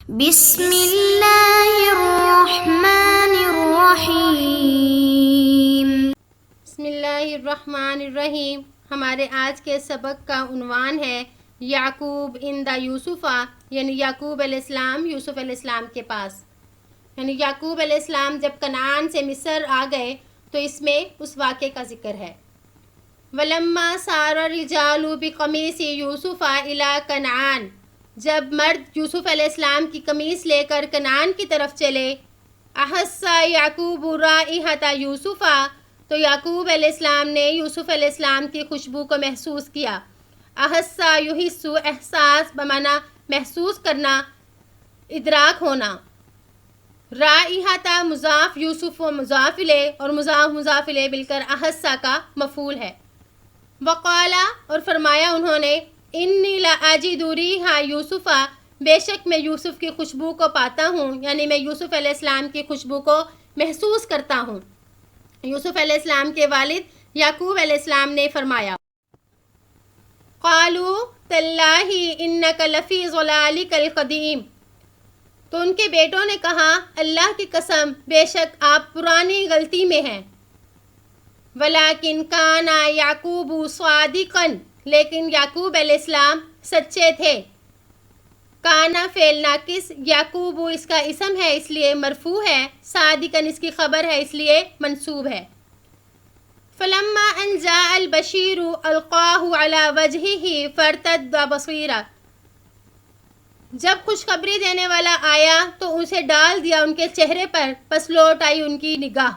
بسم اللہ الرحمن الرحیم۔ بسم اللہ الرحمن الرحیم۔ ہمارے آج کے سبق کا عنوان ہے یعقوب عند یوسفہ، یعنی یعقوب علیہ السلام یوسف علیہ السلام کے پاس، یعنی یعقوب علیہ السلام جب کنعان سے مصر آ گئے تو اس میں اس واقعے کا ذکر ہے۔ وَلَمَّا سَارَ الرِّجَالُ بِقَمِيصِ يُوسُفَ إِلَىٰ كَنْعَانَ، جب مرد یوسف علیہ السلام کی قمیص لے کر کنعان کی طرف چلے، احس یعقوب رائحۃ یوسف، تو یعقوب علیہ السلام نے یوسف علیہ السلام کی خوشبو کو محسوس کیا۔ احس یحس، احساس بمعنی محسوس کرنا، ادراک ہونا۔ رائحۃ مضاف، یوسف و مضاف الیہ اور مضاف الیہ مل کر احسا کا مفعول ہے۔ وقالا، اور فرمایا انہوں نے، انی لاجد ریح یوسف، بے شک میں یوسف کی خوشبو کو پاتا ہوں، یعنی میں یوسف علیہ السلام کی خوشبو کو محسوس کرتا ہوں۔ یوسف علیہ السلام کے والد یعقوب علیہ السلام نے فرمایا، قالوا تاللہ انک لفی ضلالک القدیم، تو ان کے بیٹوں نے کہا اللہ کی قسم بے شک آپ پرانی غلطی میں ہیں۔ ولیکن کان یعقوب صادقا، لیکن یعقوب علیہ السلام سچے تھے۔ کانا فعل ناقص، یعقوب اس کا اسم ہے اس لیے مرفوع ہے، صادقاً اس کی خبر ہے اس لیے منصوب ہے۔ فلما ان جاء البشیر القاہ علی وجہہ فارتد بصیرا، جب خوشخبری دینے والا آیا تو اسے ڈال دیا ان کے چہرے پر، پس لوٹ آئی ان کی نگاہ۔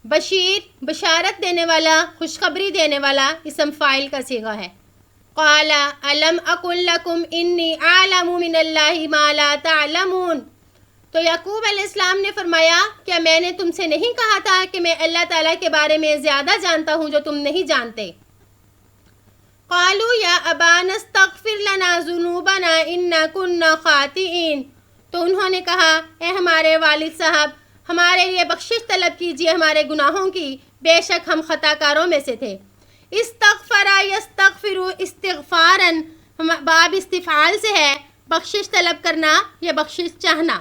بشیر بشارت دینے والا، خوشخبری دینے والا، اسم فاعل کا صیغہ ہے۔ قال الم اقل لکم انی اعلم من اللہ ما لا تعلمون، تو یعقوب علیہ السلام نے فرمایا کیا میں نے تم سے نہیں کہا تھا کہ میں اللہ تعالیٰ کے بارے میں زیادہ جانتا ہوں جو تم نہیں جانتے۔ قالوا یا ابانا استغفر لنا ذنوبنا انا كنا خاطئین، تو انہوں نے کہا اے ہمارے والد صاحب ہمارے لیے بخشش طلب کیجیے ہمارے گناہوں کی، بے شک ہم خطا کاروں میں سے تھے۔ استغفر یستغفر استغفارا، باب استفعال سے ہے، بخشش طلب کرنا یا بخشش چاہنا۔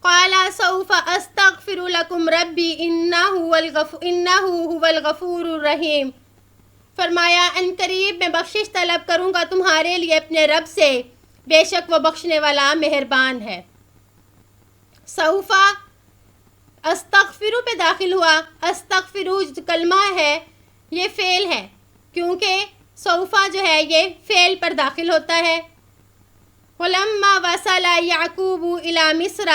قال سوف استغفر لکم ربی انہ هو الغفور الرحیم، فرمایا ان قریب میں بخشش طلب کروں گا تمہارے لیے اپنے رب سے، بے شک وہ بخشنے والا مہربان ہے۔ سوفا استغفرو پہ داخل ہوا، استغفرو جو کلمہ ہے یہ فعل ہے، کیونکہ سوفا جو ہے یہ فعل پر داخل ہوتا ہے۔ وَلَمَّا وَصَلَ يَعْقُوبُ إِلَى مِصْرَ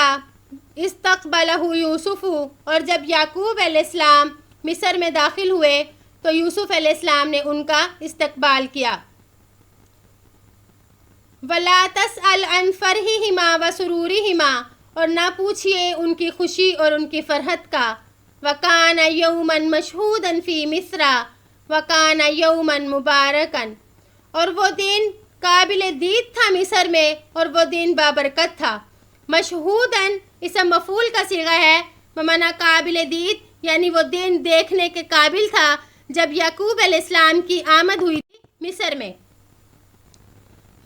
اسْتَقْبَلَهُ يُوسُفُ، اور جب یعقوب علیہ السلام مصر میں داخل ہوئے تو یوسف علیہ السلام نے ان کا استقبال کیا۔ وَلَا تَسْأَلْ عَنْ فَرْحِهِمَا وَسُرُورِهِمَا، اور نہ پوچھئے ان کی خوشی اور ان کی فرحت کا۔ وَكَانَ يَوْمًا مَشْهُودًا فِي مِصْرَ وَكَانَ يَوْمًا مُبَارَكًا، اور وہ دن قابل دید تھا مصر میں اور وہ دن بابرکت تھا۔ مشہوداً اسم مفعول کا صیغہ ہے بمعنی قابل دید، یعنی وہ دن دیکھنے کے قابل تھا جب یعقوب علیہ السلام کی آمد ہوئی تھی مصر میں۔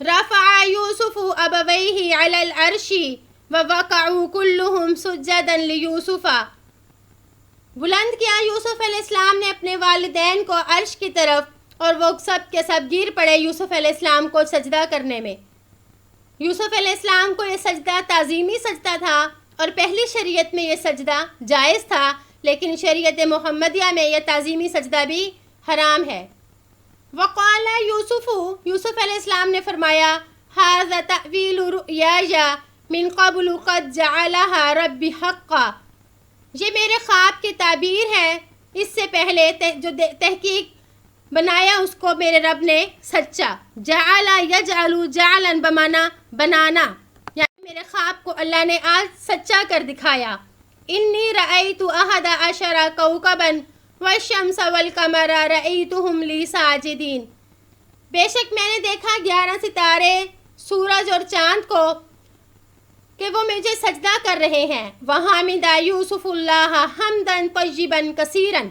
رفع یوسف ابویہ علی العرش ووقعوا کلہم سجدا لیوسف، بلند کیا یوسف علیہ السلام نے اپنے والدین کو عرش کی طرف اور وہ سب کے سب گر پڑے یوسف علیہ السلام کو سجدہ کرنے میں۔ یوسف علیہ السلام کو یہ سجدہ تعظیمی سجدہ تھا اور پہلی شریعت میں یہ سجدہ جائز تھا، لیکن شریعت محمدیہ میں یہ تعظیمی سجدہ بھی حرام ہے۔ وقال یوسف، یوسف علیہ السلام نے فرمایا، ھذا تأویل رؤیای من قبل قد جعلها ربی حقا، یہ میرے خواب کی تعبیر ہے، اس سے پہلے جو تحقیق بنایا اس کو میرے رب نے سچا۔ جعل یجعل جعلا بمانا بنانا، یعنی میرے خواب کو اللہ نے آج سچا کر دکھایا۔ انی رأیت احد عشر کوکبا والشمس والقمر رأیتہم لی ساجدین، بے شک میں نے دیکھا 11 ستارے، سورج اور چاند کو کہ وہ مجھے سجدہ کر رہے ہیں۔ وحمد یوسف اللہ حمدا طیبا کثیرا،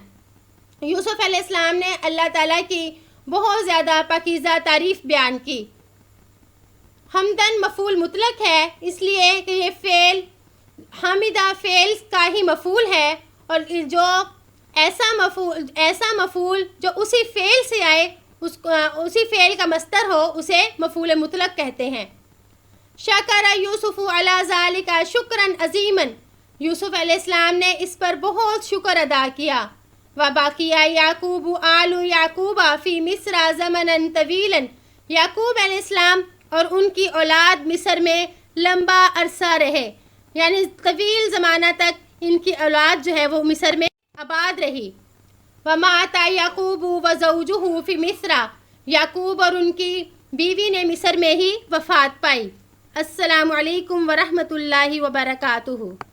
یوسف علیہ السلام نے اللہ تعالیٰ کی بہت زیادہ پاکیزہ تعریف بیان کی۔ حمدن مفعول مطلق ہے، اس لیے کہ یہ فعل حامدہ فعل کا ہی مفعول ہے، اور جو ایسا مفعول جو اسی فعل سے آئے، اسی فعل کا مصدر ہو، اسے مفعول مطلق کہتے ہیں۔ شکر یوسف علی ذالک شکرا عظیما، یوسف علیہ السلام نے اس پر بہت شکر ادا کیا۔ وبقی یعقوب آل یعقوب فی مصر زمنا طویلا، یعقوب علیہ السلام اور ان کی اولاد مصر میں لمبا عرصہ رہے، یعنی طویل زمانہ تک ان کی اولاد جو ہے وہ مصر میں آباد رہی۔ ومات یعقوب وزوجہ فی مصر، یعقوب اور ان کی بیوی نے مصر میں ہی وفات پائی۔ السلام علیکم ورحمۃ اللہ وبرکاتہ۔